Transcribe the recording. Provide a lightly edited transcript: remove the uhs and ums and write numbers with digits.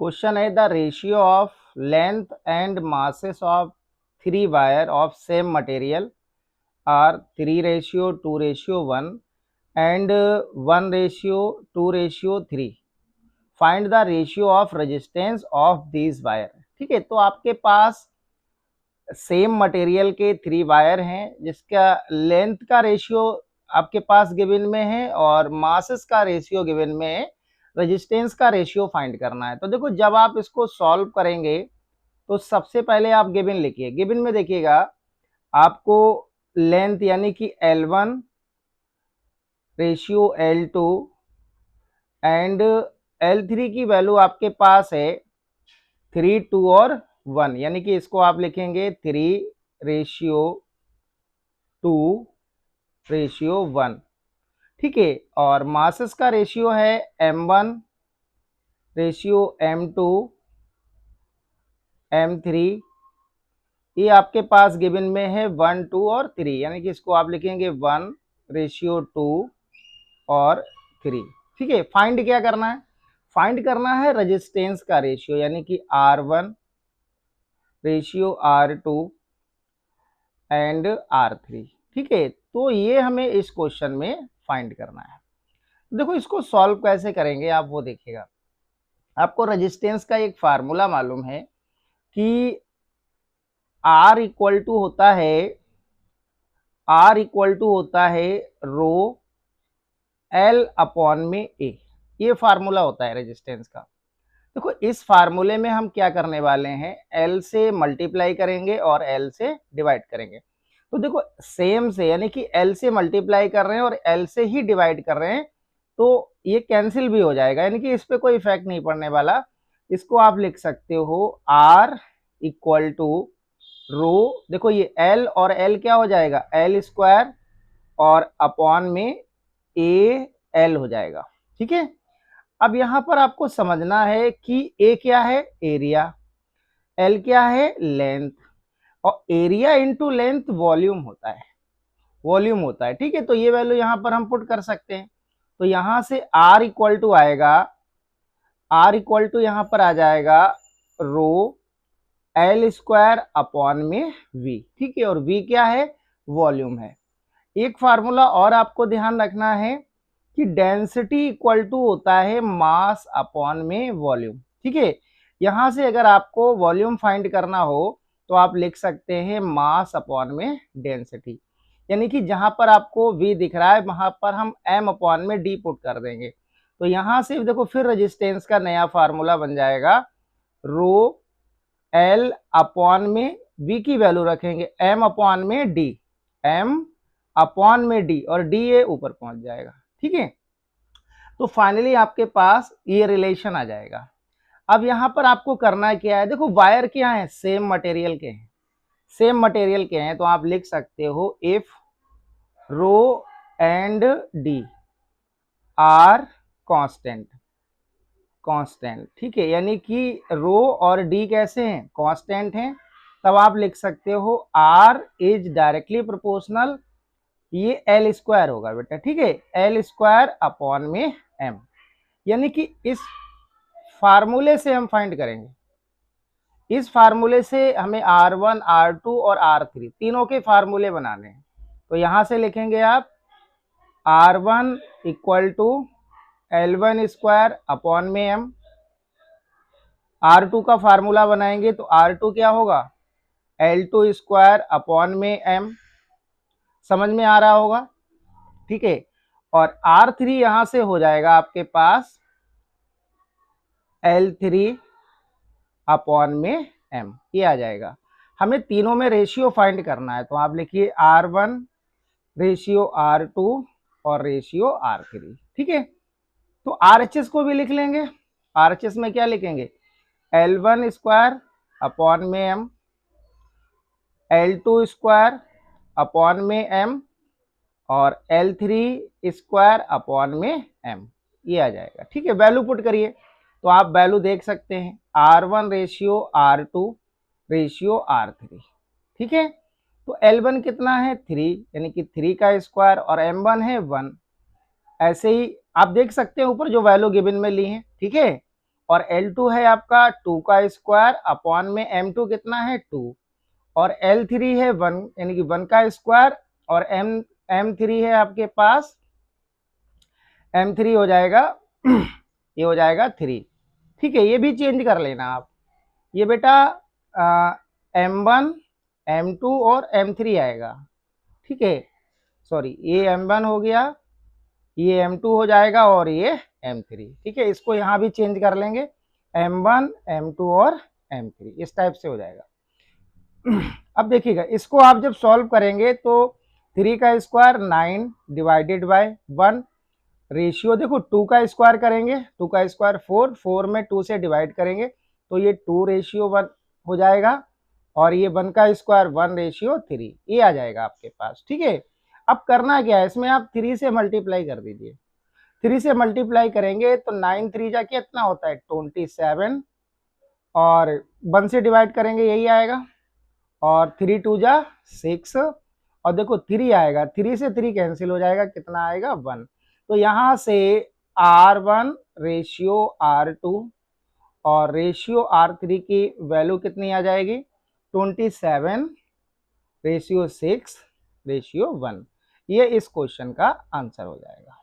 Question है the ratio of length and masses of three wire of same material are 3:2:1 and 1:2:3। Find the ratio of resistance of these wire. ठीक है, तो आपके पास same material के three wire हैं जिसका लेंथ का रेशियो आपके पास गिवन में है और मासेस का रेशियो गिवन में है। रेजिस्टेंस का रेशियो फाइंड करना है। तो देखो, जब आप इसको सॉल्व करेंगे तो सबसे पहले आप गिवन लिखिए। गिवन में देखिएगा आपको लेंथ यानी कि L1 ratio L2 and L3 की वैल्यू आपके पास है 3, 2 और 1, यानी कि इसको आप लिखेंगे 3:2:1। ठीक है, और मासेस का रेशियो है M1 रेशियो M2 M3। ये आपके पास गिवन में है 1, 2 और 3, यानी कि इसको आप लिखेंगे 1:2 और 3। ठीक है, फाइंड क्या करना है? फाइंड करना है रेजिस्टेंस का रेशियो, यानी कि R1 ratio R2 and R3। ठीक है, तो ये हमें इस क्वेश्चन में फाइंड करना है। देखो, इसको सॉल्व कैसे करेंगे आप वो देखिएगा। आपको रेजिस्टेंस का एक फार्मूला मालूम है कि R इक्वल टू होता है रो L अपॉन में A। ये फार्मूला होता है रेजिस्टेंस का। देखो, इस फार्मूले में हम क्या करने वाले हैं, L से मल्टीप्लाई करेंगे और L से डिवाइड करेंगे। तो देखो, सेम से यानी कि L से मल्टीप्लाई कर रहे हैं और L से ही डिवाइड कर रहे हैं, तो ये कैंसिल भी हो जाएगा, यानी कि इस पे कोई इफेक्ट नहीं पड़ने वाला। इसको आप लिख सकते हो R इक्वल टू रो, देखो ये L और L क्या हो जाएगा, L स्क्वायर और अपॉन में AL हो जाएगा। ठीक है, अब यहां पर आपको समझना है कि A क्या है, एरिया, L क्या है, लेंथ, और एरिया इंटू लेंथ वॉल्यूम होता है। ठीक है, तो ये वैल्यू यहां पर हम पुट कर सकते हैं। तो यहां से R इक्वल टू यहां पर आ जाएगा रो L स्क्वायर अपॉन में V। ठीक है, और V क्या है, वॉल्यूम है। एक फार्मूला और आपको ध्यान रखना है कि डेंसिटी इक्वल टू होता है मास अपॉन में वॉल्यूम। ठीक है, यहां से अगर आपको वॉल्यूम फाइंड करना हो तो आप लिख सकते हैं मास अपॉन में डेंसिटी, यानी कि जहां पर आपको V दिख रहा है वहां पर हम M अपॉन में D पुट कर देंगे। तो यहां से देखो, फिर रेजिस्टेंस का नया फार्मूला बन जाएगा रो L अपॉन में V की वैल्यू रखेंगे M अपॉन में D, M अपॉन में D, और D ये ऊपर पहुंच जाएगा। ठीक है, तो फाइनली आपके पास ये रिलेशन आ जाएगा। अब यहां पर आपको करना क्या है, देखो वायर क्या है, सेम मटेरियल के हैं, तो आप लिख सकते हो if rho and D are constant. ठीक है, यानी कि रो और D कैसे हैं, कांस्टेंट हैं, तब आप लिख सकते हो R इज डायरेक्टली प्रोपोर्शनल, ये L स्क्वायर होगा बेटा। ठीक है, L स्क्वायर अपॉन में M, यानी कि इस फार्मूले से हम फाइंड करेंगे। इस फार्मूले से हमें R1 R2 और R3 तीनों के फार्मूले बनाने हैं। तो यहां से लिखेंगे आप R1 equal to L1 square upon में M। R2 का फार्मूला बनाएंगे तो R2 क्या होगा, L2 स्क्वायर अपॉन में M। समझ में आ रहा होगा? ठीक है, और R3 यहां से हो जाएगा आपके पास L3 अपॉन में M, ये आ जाएगा। हमें तीनों में रेशियो फाइंड करना है, तो आप लिखिए R1 रेशियो R2 और रेशियो R3। ठीक है, तो RHS को भी लिख लेंगे। RHS में क्या लिखेंगे, L1 स्क्वायर अपॉन में M, L2 स्क्वायर अपॉन में M और L3 स्क्वायर अपॉन में M, ये आ जाएगा। ठीक है, वैल्यू पुट करिए तो आप वैल्यू देख सकते हैं R1 ratio R2 ratio R3। ठीक है, तो L1 कितना है, 3, यानी कि 3 का स्क्वायर, और M1 है 1। ऐसे ही आप देख सकते हैं ऊपर जो वैल्यू गिवन में ली है। ठीक है, और L2 है आपका 2 का स्क्वायर अपॉन में M2 कितना है 2, और L3 है 1 यानी कि 1 का स्क्वायर, और M3 है आपके पास, M3 हो जाएगा ये हो जाएगा 3। ठीक है, ये भी चेंज कर लेना आप। ये बेटा M1 M2 और M3 आएगा। ठीक है, सॉरी ये M1 हो गया, ये M2 हो जाएगा और ये M3। ठीक है, इसको यहाँ भी चेंज कर लेंगे, M1 M2 और M3 इस टाइप से हो जाएगा। अब देखिएगा, इसको आप जब सॉल्व करेंगे तो 3 का स्क्वायर 9 डिवाइडेड बाय 1, रेशियो देखो 2 का स्क्वायर करेंगे, 2 का स्क्वायर 4, 4 में 2 से डिवाइड करेंगे तो ये 2:1 हो जाएगा, और ये 1 का स्क्वायर 1:3, ये आ जाएगा आपके पास। ठीक है, अब करना क्या है, इसमें आप 3 से मल्टीप्लाई कर दीजिए। 3 से मल्टीप्लाई करेंगे तो 9 3 जा कितना होता है 27, और 1 से डिवाइड करेंगे यही आएगा, और 3 2 जा 6, और देखो 3 आएगा, 3 से 3 कैंसिल हो जाएगा, कितना आएगा 1। तो यहाँ से R1 रेशियो R2 और रेशियो R3 की वैल्यू कितनी आ जाएगी 27 रेशियो 6 रेशियो 1। ये इस क्वेश्चन का आंसर हो जाएगा।